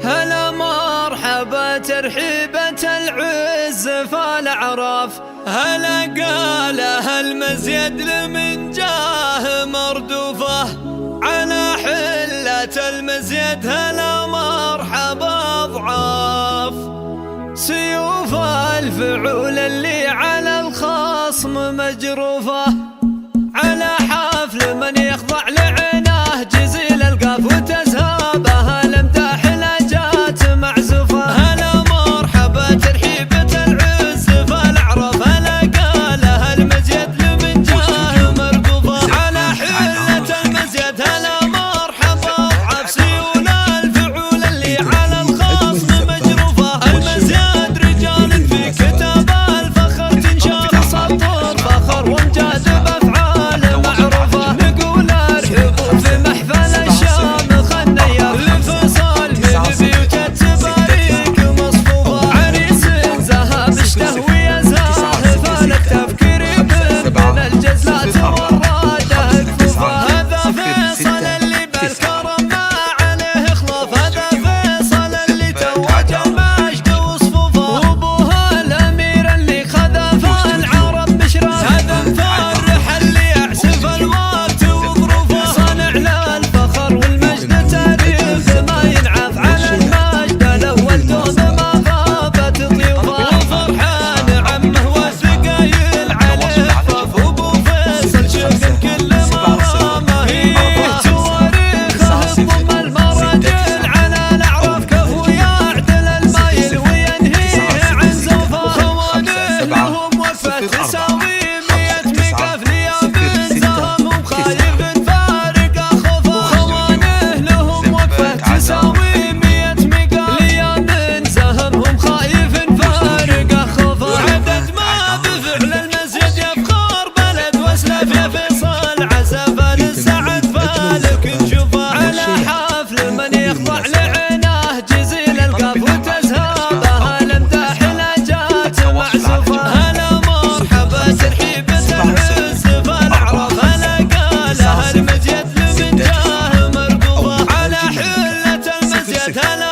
هلا مرحبا ترحيبة العز فالأعراف، هلا قالها المزيد لمن جاه مردوفه، على حلة المزيد هلا مرحبا أضعاف، سيوف الفعول اللي على الخصم مجروفه، على حفل من يخضع لعناه جزيل القاف وتزهابه الامداح لجات معزوفه، هلا مرحبا ترحيبة العز فالأعراف، هلا قالها المزيد لمن جاه مرقوفه، على حلة المزيد هلا مرحبا أضعاف، سيول الفعول اللي على الخصم مجروفه، المزيد رجال في كتاب الفخر تنشر سطور فخر وامجاد بأفعال معروفه، نقول ارحبوا في محفل الشام خنيا لفصال من بيوت التباريك مصفوفه، عريس ذهب اشتهوي زاهف الاكتاف قريب من الجزلات والراده كفوفه، هذا فيصل اللي بالكرم ما عليه خلاف، هذا فيصل اللي تواج المجد وصفوفه، وابوها الامير اللي خذف العرب بشراف، هذا مفرح اللي يعسف الوقت وظروفه، صانع للفخر والمجد تاريخ ما ينعف، على المجد الاول دوم ما غابت ضيوفه، وفرحان عمه والثقايل عليه خفاف، وابو فيصل شوف كل مرامه هي تواريخه تضم المراجل على الاعراف، كفو يعدل المايل وينهيه عن زوفه، خوانه لهم وفاه تساوي 100 ميقاف، ليام زهمهم خايف فارق خوفه، خوانه لهم وفاه تساوي 100 ميقاف، ليام زهمهم خايف فارق خوفه، عدد ما بفعل المزيد يفخر بلد واسلاف، يا فيصل عزف للسعد فالك نشوفه، على حفل من يخضع لعناه جزيل القاف وتزهابه الامداح لجات معزوفه، هلا مرحبا ترحيبة العز فالأعراف، هلا قالها المزيد لمن جاه مرقوفه، على حلة المزيد هلا